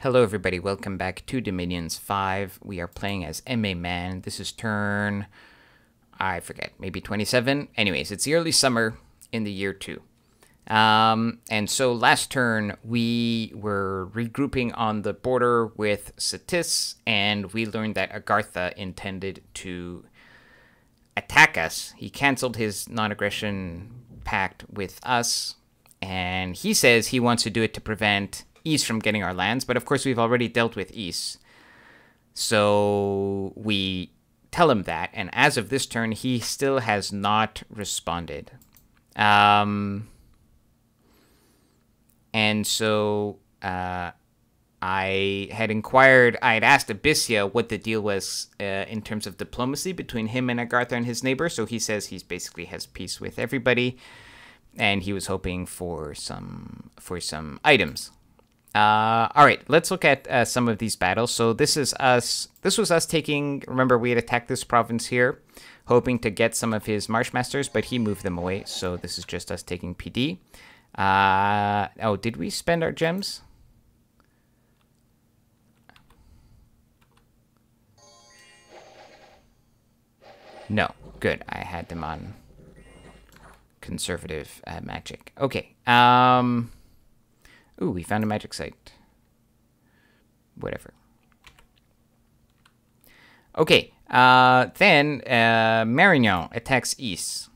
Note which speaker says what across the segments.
Speaker 1: Hello everybody, welcome back to Dominions 5. We are playing as MA Man. This is turn, I forget, maybe 27? Anyways, it's the early summer in the year 2. And so last turn, we were regrouping on the border with Satis, and we learned that Agartha intended to attack us. He canceled his non-aggression pact with us, and he says he wants to do it to prevent East from getting our lands, but of course we've already dealt with East. So we tell him that, and as of this turn, he still has not responded. And so I had inquired, I had asked Abyssia what the deal was in terms of diplomacy between him and Agartha and his neighbor, so he says he basically has peace with everybody, and he was hoping for some items. All right, let's look at some of these battles. So this was us taking, remember we had attacked this province here, hoping to get some of his Marshmasters, but he moved them away. So this is just us taking PD. Oh, did we spend our gems? No, good. I had them on conservative magic. Okay. Ooh, we found a magic site. Whatever. Okay, then Marignan attacks East.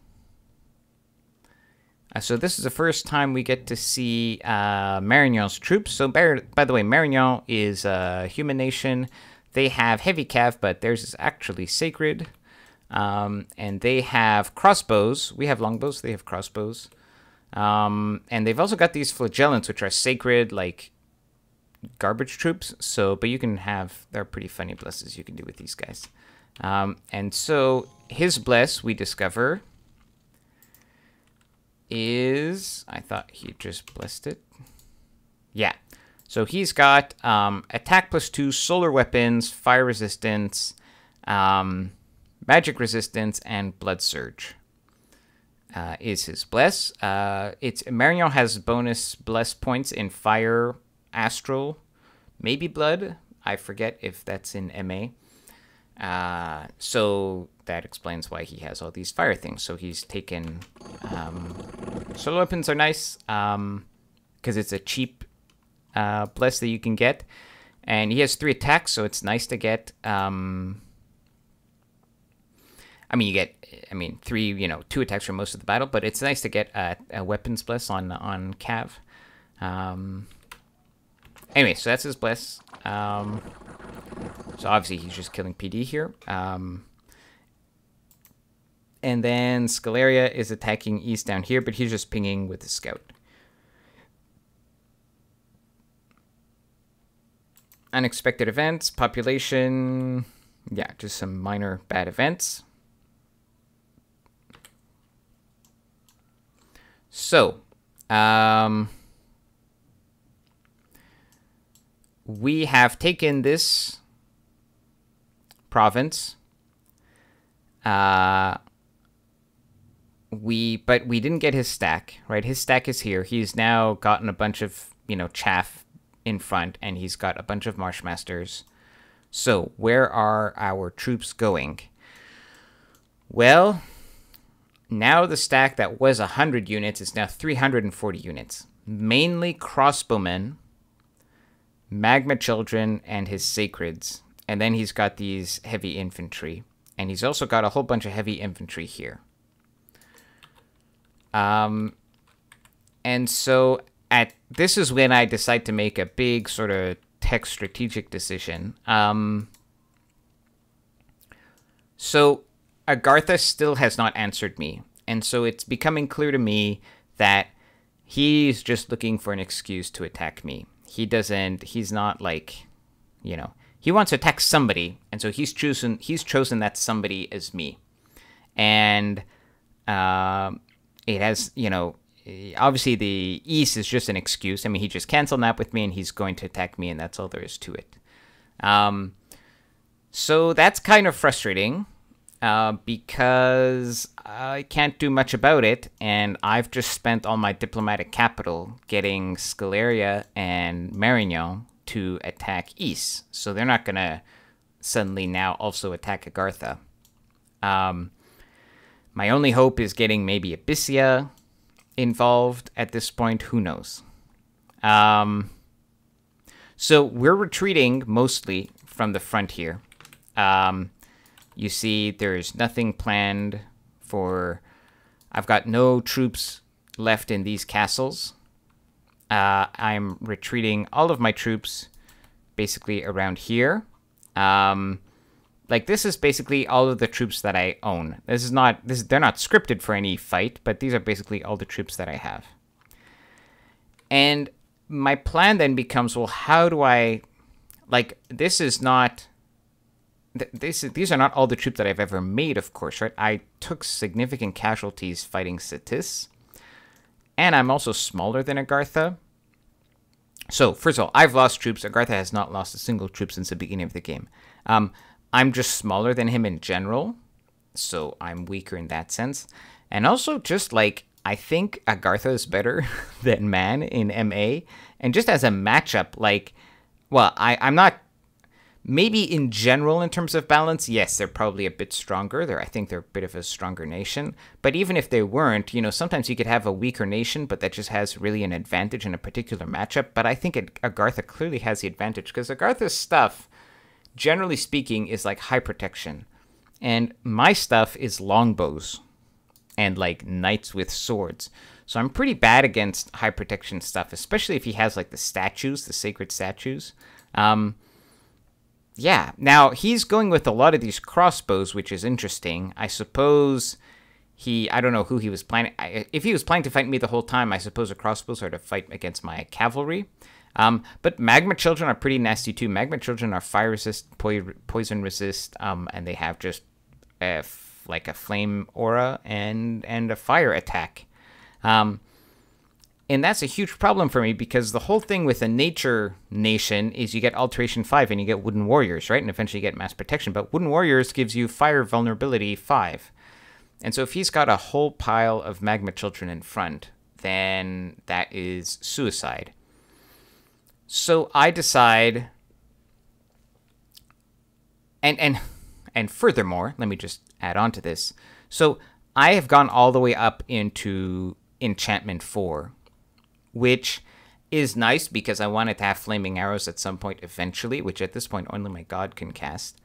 Speaker 1: So this is the first time we get to see Marignan's troops. So by the way, Marignan is a human nation. They have heavy cav, but theirs is actually sacred. And they have crossbows. We have longbows. They have crossbows. And they've also got these flagellants, which are sacred, like garbage troops. So, but you can have, there are pretty funny blesses you can do with these guys. And so his bless, we discover, is, I thought he just blessed it. Yeah. So he's got attack +2, solar weapons, fire resistance, magic resistance, and blood surge. Is his bless. Marignan has bonus bless points in fire, astral, maybe blood. I forget if that's in MA. So that explains why he has all these fire things. So he's taken solar weapons are nice because it's a cheap bless that you can get, and he has 3 attacks, so it's nice to get. I mean, you get, 3, 2 attacks for most of the battle, but it's nice to get a weapons bless on Cav. Anyway, so that's his bless. So obviously he's just killing PD here. And then Scalaria is attacking East down here, but he's just pinging with his scout. Unexpected events, population, yeah, just some minor bad events. So, we have taken this province. But we didn't get his stack, right? His stack is here. He's now gotten a bunch of, chaff in front, and he's got a bunch of Marshmasters. So, where are our troops going? Well, now the stack that was 100 units is now 340 units. Mainly crossbowmen, magma children, and his sacreds. And then he's got these heavy infantry. And he's also got a whole bunch of heavy infantry here. And so this is when I decide to make a big sort of tech strategic decision. So Agartha still has not answered me, and so it's becoming clear to me that he's just looking for an excuse to attack me. He's not like, he wants to attack somebody, and so he's chosen that somebody as me. And it has, obviously the East is just an excuse. I mean, he just canceled that with me, and he's going to attack me, and that's all there is to it. So that's kind of frustrating. Because I can't do much about it, and I've just spent all my diplomatic capital getting Scalaria and Marignan to attack east. So they're not going to suddenly now also attack Agartha. My only hope is getting maybe Abyssia involved at this point. Who knows? So we're retreating mostly from the front here. You see there's nothing planned for... I've got no troops left in these castles. I'm retreating all of my troops basically around here. Like, this is basically all of the troops that I own. They're not scripted for any fight, but these are basically all the troops that I have. And my plan then becomes, well, how do I... Like, this is not... These are not all the troops that I've ever made, of course, right? I took significant casualties fighting Cetis. And I'm also smaller than Agartha. So, first of all, I've lost troops. Agartha has not lost a single troop since the beginning of the game. I'm just smaller than him in general. So, I'm weaker in that sense. And also, just like, I think Agartha is better than Man in MA. And just as a matchup, like, well, I'm not... Maybe in general, in terms of balance, yes, they're probably a bit stronger. I think they're a bit of a stronger nation. But even if they weren't, you know, sometimes you could have a weaker nation, but that just has really an advantage in a particular matchup. But I think Agartha clearly has the advantage, because Agartha's stuff, generally speaking, is like high protection. And my stuff is longbows and like knights with swords. So I'm pretty bad against high protection stuff, especially if he has like the statues, the sacred statues. Yeah, now he's going with a lot of these crossbows, which is interesting. I suppose I don't know who he was planning. If he was planning to fight me the whole time, I suppose the crossbows are to fight against my cavalry. But Magma Children are pretty nasty too. Magma Children are fire resist, poison resist, and they have just like a flame aura and a fire attack. And that's a huge problem for me, because the whole thing with a nature nation is you get Alteration 5 and you get Wooden Warriors, right? And eventually you get Mass Protection. But Wooden Warriors gives you Fire Vulnerability 5. And so if he's got a whole pile of Magma Children in front, then that is suicide. So I decide... And furthermore, let me just add on to this. So I have gone all the way up into Enchantment 4. Which is nice because I wanted to have Flaming Arrows at some point eventually, which at this point only my god can cast.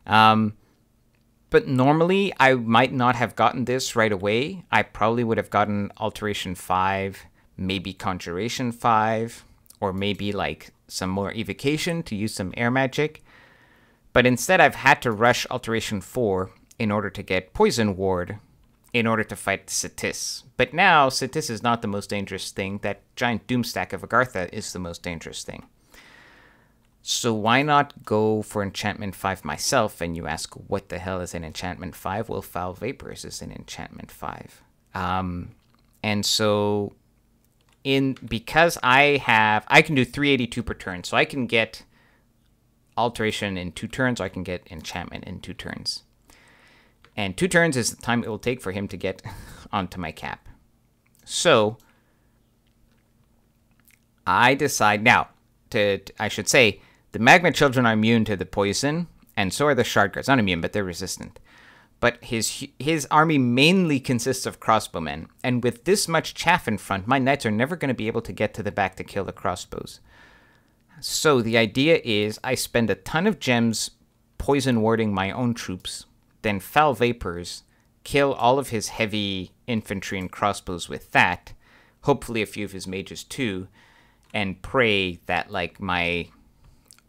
Speaker 1: But normally I might not have gotten this right away. I probably would have gotten Alteration 5, maybe Conjuration 5, or maybe like some more Evocation to use some air magic. But instead I've had to rush Alteration 4 in order to get Poison Ward in order to fight Cetis. But now, Cetis is not the most dangerous thing. That giant Doomstack of Agartha is the most dangerous thing. So why not go for Enchantment 5 myself? And you ask, what the hell is an Enchantment 5? Well, Foul Vapors is an Enchantment 5. And so, because I can do 382 per turn, so I can get Alteration in 2 turns, or I can get Enchantment in 2 turns. And 2 turns is the time it will take for him to get onto my cap. So, I decide now, I should say, the Magma Children are immune to the poison, and so are the Shard Guards. Not immune, but they're resistant. But his army mainly consists of crossbowmen, and with this much chaff in front, my knights are never going to be able to get to the back to kill the crossbows. So the idea is I spend a ton of gems poison warding my own troops, then Foul Vapors, kill all of his heavy infantry and crossbows with that, hopefully a few of his mages too, and pray that like my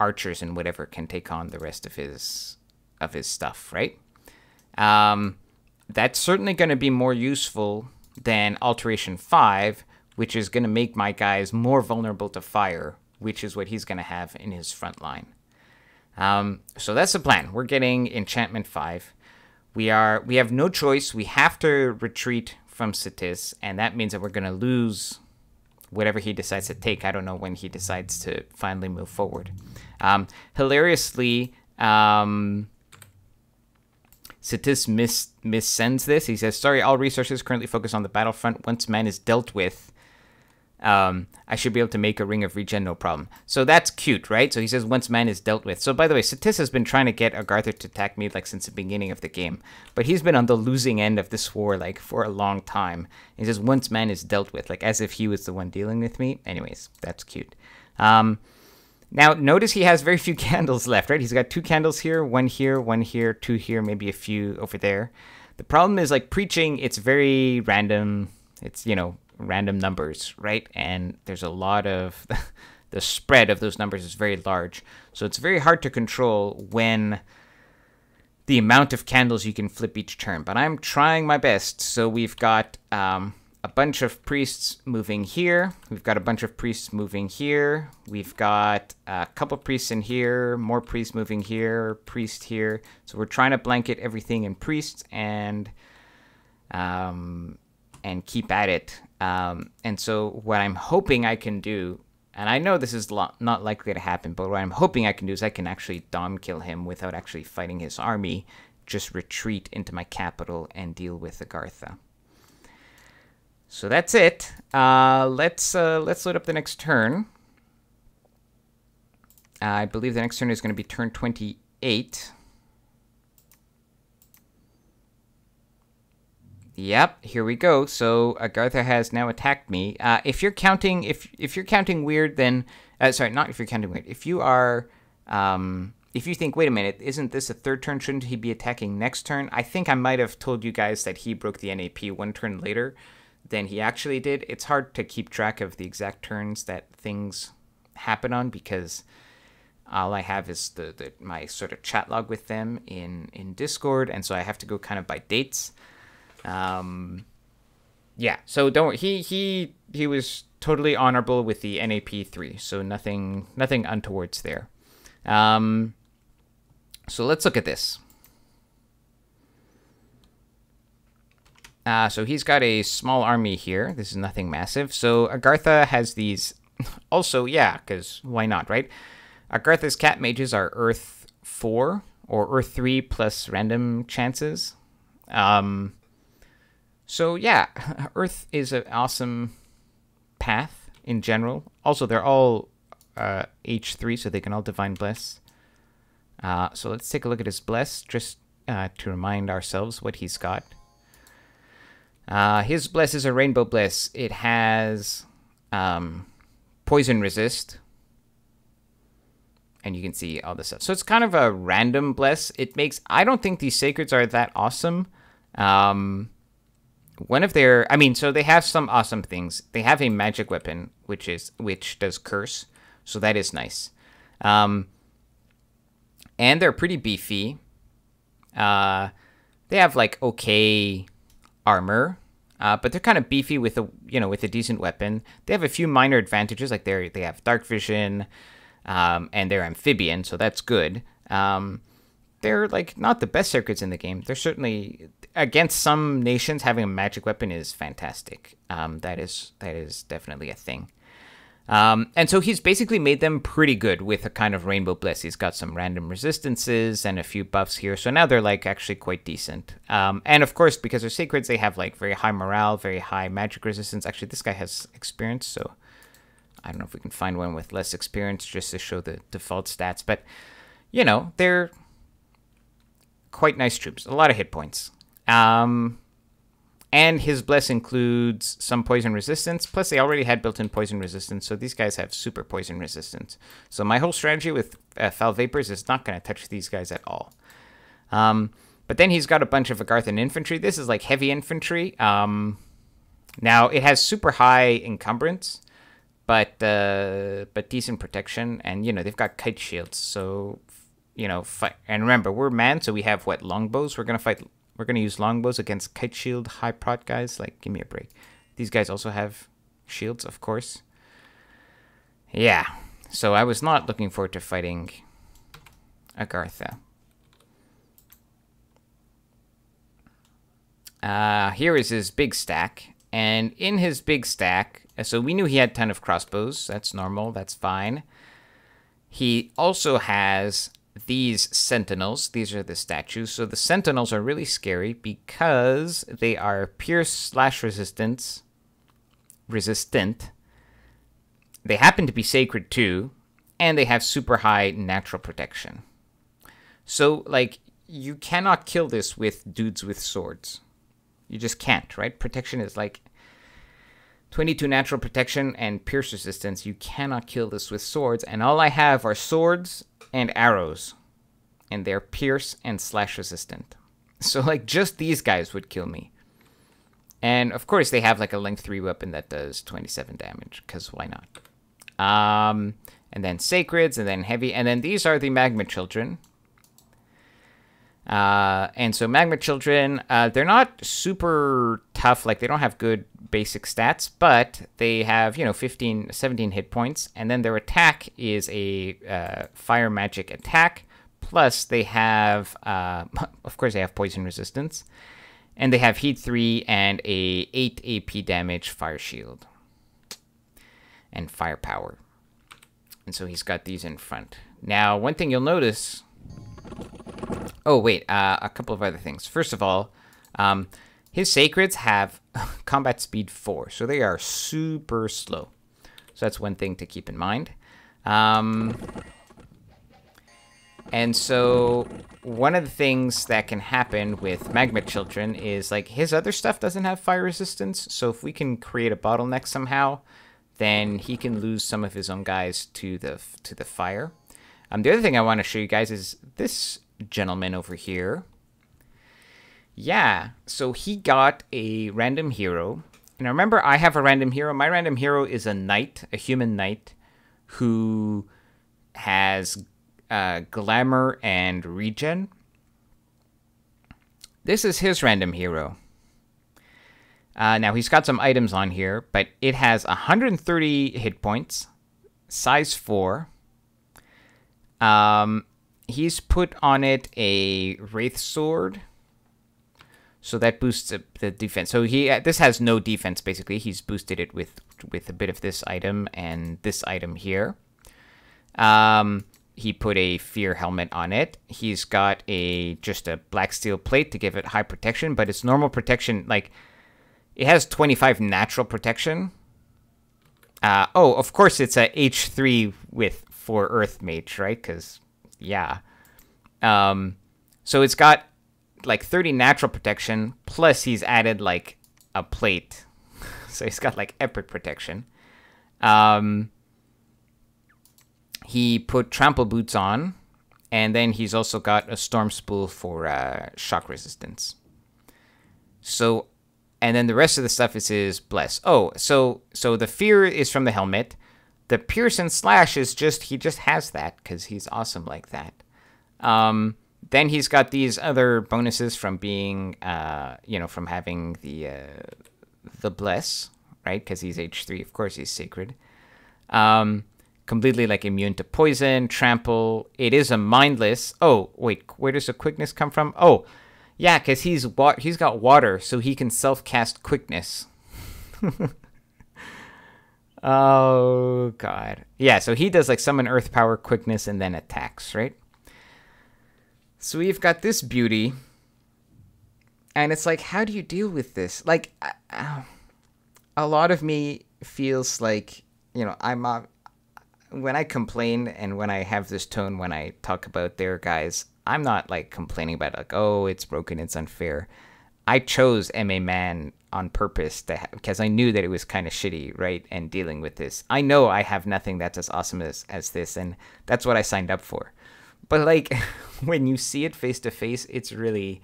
Speaker 1: archers and whatever can take on the rest of his stuff, right? That's certainly going to be more useful than Alteration 5, which is going to make my guys more vulnerable to fire, which is what he's going to have in his front line. So that's the plan. We're getting Enchantment 5. We have no choice. We have to retreat from Cetis, and that means that we're going to lose whatever he decides to take. I don't know when he decides to finally move forward. Hilariously, Cetis missends this. He says, sorry, all resources currently focus on the battlefront. Once man is dealt with, I should be able to make a ring of regen, no problem. So that's cute, right? So he says once man is dealt with. So by the way, Satis has been trying to get Agartha to attack me like since the beginning of the game, but he's been on the losing end of this war like for a long time. He says once man is dealt with, like as if he was the one dealing with me. Anyways, that's cute. Now notice he has very few candles left, right? He's got 2 candles here, 1 here, 2 here, maybe a few over there. The problem is like preaching, it's very random. It's, you know, random numbers, right? And there's a lot of the spread of those numbers is very large, so it's very hard to control when the amount of candles you can flip each turn, but I'm trying my best. So we've got a bunch of priests moving here, we've got a bunch of priests moving here, we've got a couple priests in here, more priests moving here, priest here. So we're trying to blanket everything in priests and keep at it. And so what I'm hoping I can do, and I know this is not likely to happen, but what I'm hoping I can do is I can actually dom kill him without actually fighting his army, just retreat into my capital and deal with Agartha. So that's it. Let's load up the next turn. I believe the next turn is going to be turn 28. Yep, here we go. So Agartha has now attacked me. If you're counting, if you're counting weird, then sorry, not if you're counting weird. If you are, if you think, wait a minute, isn't this a 3rd turn? Shouldn't he be attacking next turn? I think I might have told you guys that he broke the NAP 1 turn later than he actually did. It's hard to keep track of the exact turns that things happen on because all I have is my sort of chat log with them in Discord, and so I have to go kind of by dates. Yeah, so don't worry. He was totally honorable with the NAP 3, so nothing untowards there. So let's look at this. So he's got a small army here. This is nothing massive. So Agartha has these also, yeah, because why not, right? Agartha's cat mages are Earth 4 or Earth 3 plus random chances. So yeah, Earth is an awesome path in general. Also, they're all H3, so they can all Divine Bless. So let's take a look at his Bless, just to remind ourselves what he's got. His Bless is a Rainbow Bless. It has Poison Resist. And you can see all this stuff. So it's kind of a random Bless. It makes... I don't think these Sacreds are that awesome. One of their, I mean, so they have some awesome things. They have a magic weapon, which does curse, so that is nice. And they're pretty beefy. They have like okay armor, but they're kind of beefy with a decent weapon. They have a few minor advantages, like they have dark vision, and they're amphibian, so that's good. They're like not the best circuits in the game. They're certainly against some nations having a magic weapon is fantastic. That is definitely a thing. And so he's basically made them pretty good with a kind of Rainbow Bless. He's got some random resistances and a few buffs here. So now they're like actually quite decent. And of course, because they're Sacreds, they have like very high morale, very high magic resistance. Actually, this guy has experience, so I don't know if we can find one with less experience just to show the default stats. But, you know, they're quite nice troops. A lot of hit points. And his Bless includes some poison resistance. Plus, they already had built-in poison resistance, so these guys have super poison resistance. So my whole strategy with Foul Vapors is not going to touch these guys at all. But then he's got a bunch of Agarthan infantry. This is like heavy infantry. Now, it has super high encumbrance, but decent protection. And, you know, they've got kite shields, so, you know, fight. And remember, we're man, so we have, what, longbows? We're going to fight... We're going to use longbows against kite shield high prot guys. Like, give me a break. These guys also have shields, of course. Yeah. So I was not looking forward to fighting Agartha. Here is his big stack. And in his big stack, so we knew he had a ton of crossbows. That's normal. That's fine. He also has... these sentinels. These are the statues. So the sentinels are really scary because they are pierce/resistant, They happen to be sacred too, and they have super high natural protection. So, like, you cannot kill this with dudes with swords. You just can't, right? Protection is like 22 natural protection and pierce resistance. You cannot kill this with swords, and all I have are swords and arrows, and they're pierce and slash resistant. So, like, just these guys would kill me. And, of course, they have, like, a length 3 weapon that does 27 damage, because why not? And then Sacreds, and then Heavy, and then these are the Magma Children. And so Magma Children, they're not super tough, like, they don't have good basic stats, but they have, 17 hit points, and then their attack is a fire magic attack, plus they have, of course, they have poison resistance. And they have Heat 3 and a 8 AP damage Fire Shield. And Firepower. And so he's got these in front. Now, one thing you'll notice... Oh, wait, a couple of other things. First of all, his Sacreds have combat speed 4, so they are super slow. So that's one thing to keep in mind. And so one of the things that can happen with Magma Children is, like, his other stuff doesn't have fire resistance. So if we can create a bottleneck somehow, then he can lose some of his own guys to the fire. The other thing I want to show you guys is this gentleman over here. Yeah, so he got a random hero. And remember, I have a random hero. My random hero is a knight, a human knight, who has... glamour and regen. This is his random hero. Now, he's got some items on here, but it has 130 hit points, size 4. He's put on it a Wraith Sword, so that boosts the defense. So this has no defense, basically. He's boosted it with a bit of this item and this item here. He put a Fear Helmet on it. He's got just a Black Steel Plate to give it high protection, but its normal protection, like, it has 25 natural protection. Oh, of course it's a H3 with 4 Earth Mage, right? Because, yeah. So it's got, like, 30 natural protection, plus he's added, like, a plate. So he's got, like, epic protection. He put Trample Boots on, and then he's also got a Storm Spool for shock resistance. So, and then the rest of the stuff is his Bless. Oh, so the Fear is from the helmet. The Pierce and Slash is he just has that, because he's awesome like that. Then he's got these other bonuses from being, from having the Bless, right? Because he's H3, of course he's Sacred. Completely, like, immune to poison, trample. It is a mindless. Oh, wait, where does the quickness come from? Oh, yeah, because he's got water, so he can self-cast quickness. Oh, God. Yeah, so he does, like, summon earth power, quickness, and then attacks, right? So we've got this beauty. And it's like, how do you deal with this? Like, a lot of me feels like, when I complain and when I have this tone when I talk about their guys, I'm not, like, complaining about, like, oh, it's broken, it's unfair. I chose MA Man on purpose because I knew that it was kind of shitty, right? And dealing with this. I know I have nothing that's as awesome as this, and that's what I signed up for. But, like, when you see it face to face, it's really,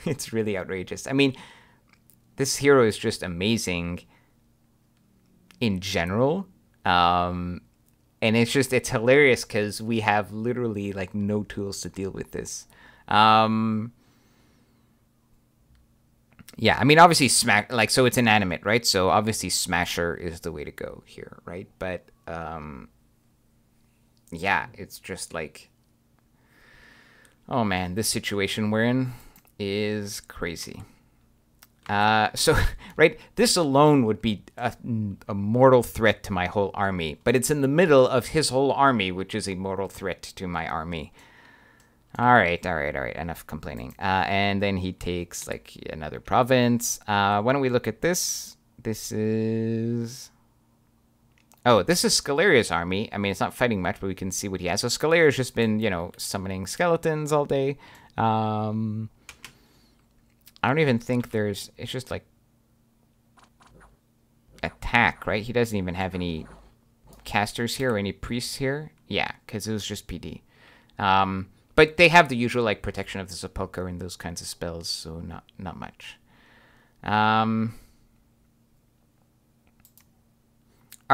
Speaker 1: it's really outrageous. I mean, this hero is just amazing in general. And it's hilarious because we have literally, like, no tools to deal with this. Yeah, I mean, obviously, so it's inanimate, right? So obviously Smasher is the way to go here, right? But, yeah, it's just like, oh man, this situation we're in is crazy. So, right, this alone would be a mortal threat to my whole army, but it's in the middle of his whole army, which is a mortal threat to my army. All right, enough complaining. And then he takes, like, another province. Why don't we look at this? This is... Oh, this is Scaleria's army. I mean, it's not fighting much, but we can see what he has. So Scaleria's just been, you know, summoning skeletons all day. I don't even think there's... It's just, like, attack, right? He doesn't even have any casters here or any priests here. Yeah, because it was just PD. But they have the usual, like, protection of the sepulcher and those kinds of spells, so not much. All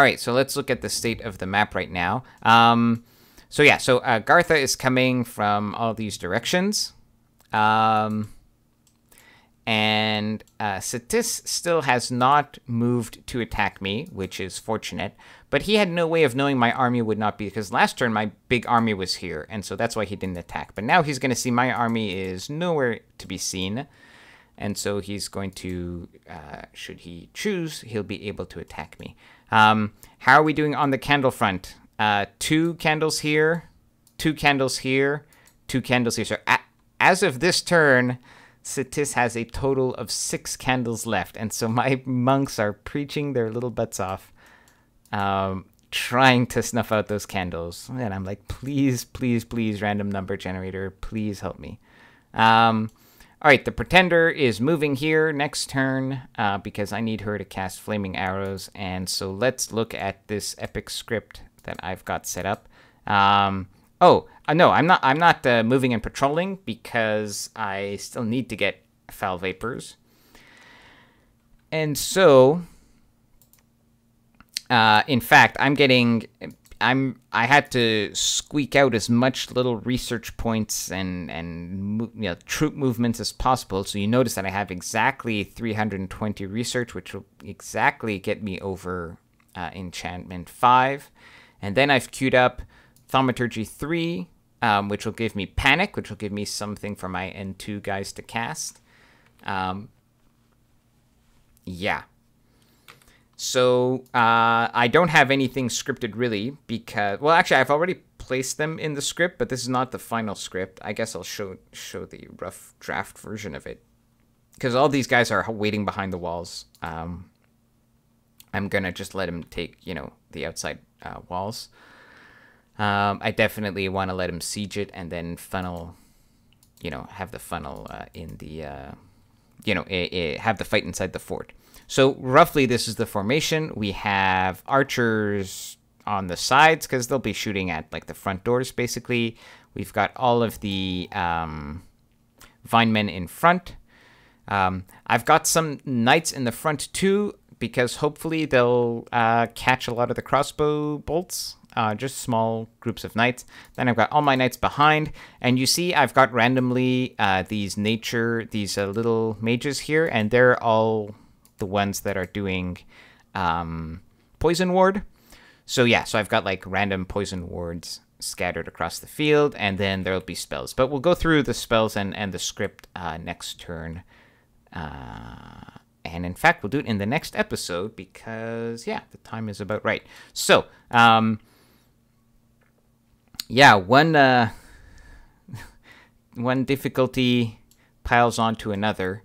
Speaker 1: right, so let's look at the state of the map right now. So Gartha is coming from all these directions. And Satis still has not moved to attack me, which is fortunate. But he had no way of knowing my army would not be, because last turn my big army was here, and so that's why he didn't attack. But now he's going to see my army is nowhere to be seen. And so he's going to, should he choose, he'll be able to attack me. How are we doing on the candle front? 2 candles here, 2 candles here, 2 candles here. So as of this turn, Satis has a total of 6 candles left. And so my monks are preaching their little butts off, trying to snuff out those candles. And I'm like, please, please, please, random number generator, please help me. All right, the Pretender is moving here next turn because I need her to cast Flaming Arrows. And so let's look at this epic script that I've got set up. No, I'm not moving and patrolling because I still need to get Foul Vapors. And so, in fact, I had to squeak out as much little research points and troop movements as possible. So you notice that I have exactly 320 research, which will exactly get me over enchantment 5. And then I've queued up Thaumaturgy 3, which will give me Panic, which will give me something for my N2 guys to cast. Yeah. So I don't have anything scripted really because, well, actually I've already placed them in the script, but this is not the final script. I guess I'll show the rough draft version of it because all these guys are waiting behind the walls. I'm gonna just let him take, the outside walls. I definitely want to let him siege it and then funnel, have the funnel in the, have the fight inside the fort. So roughly this is the formation. We have archers on the sides because they'll be shooting at like the front doors basically. We've got all of the Vinemen in front. I've got some knights in the front too because hopefully they'll catch a lot of the crossbow bolts. Just small groups of knights. Then I've got all my knights behind. And you see I've got randomly these little mages here. And they're all the ones that are doing poison ward. So yeah, so I've got like random poison wards scattered across the field, and then there'll be spells. But we'll go through the spells and the script next turn. And in fact, we'll do it in the next episode because, yeah, the time is about right. So, yeah, one difficulty piles onto another.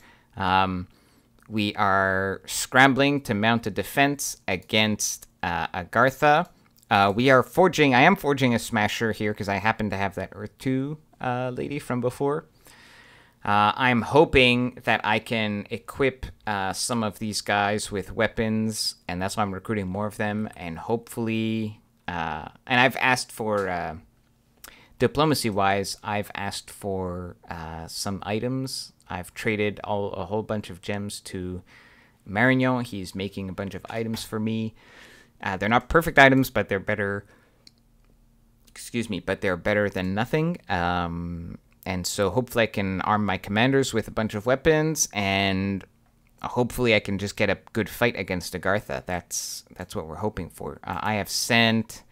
Speaker 1: We are scrambling to mount a defense against Agartha. I am forging a Smasher here because I happen to have that Earth 2 lady from before. I'm hoping that I can equip some of these guys with weapons, and that's why I'm recruiting more of them. And hopefully, and I've asked for, diplomacy-wise, I've asked for some items. I've traded a whole bunch of gems to Marignon. He's making a bunch of items for me. They're not perfect items, but they're better. Excuse me, but they're better than nothing. And so hopefully I can arm my commanders with a bunch of weapons, and hopefully I can just get a good fight against Agartha. That's what we're hoping for. I've sent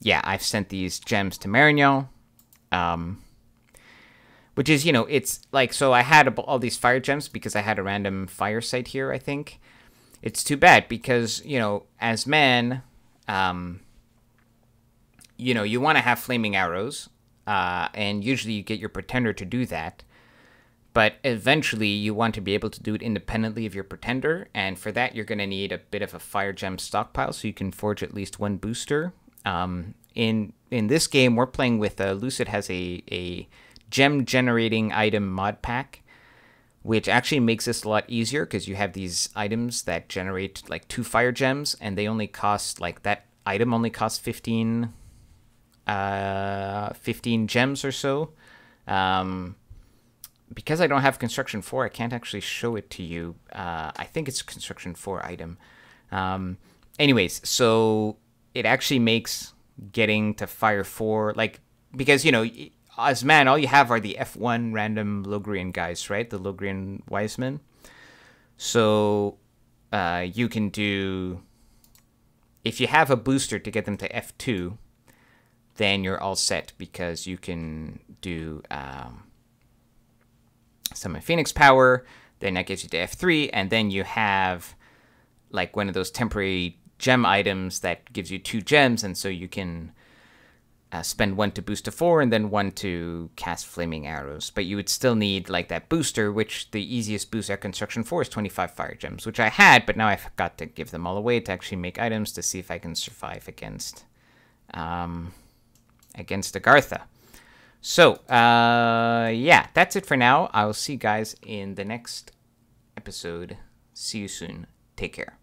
Speaker 1: these gems to Marignon. Which is, it's like, so I had all these fire gems because I had a random fire site here, I think. It's too bad because, as men, you want to have flaming arrows, and usually you get your Pretender to do that. But eventually, you want to be able to do it independently of your pretender, and for that, you're going to need a bit of a fire gem stockpile so you can forge at least one booster. In this game, we're playing with Lucid has a gem generating item mod pack, which actually makes this a lot easier because you have these items that generate like 2 fire gems, and they only cost like that item only costs 15 gems or so. Because I don't have Construction 4, I can't actually show it to you. I think it's a Construction 4 item. Anyways, so it actually makes getting to Fire 4, like, because, you know, as man, all you have are the F1 random Logrian guys, right? The Logrian Wisemen. So you can do, if you have a booster to get them to F2, then you're all set because you can do Summon Phoenix Power, then that gives you to F3, and then you have like one of those temporary gem items that gives you 2 gems, and so you can spend 1 to boost to 4 and then 1 to cast Flaming Arrows. But you would still need like that booster, which the easiest boost at Construction 4 is 25 Fire Gems, which I had, but now I've got to give them all away to actually make items to see if I can survive against Agartha. So, yeah, that's it for now. I will see you guys in the next episode. See you soon. Take care.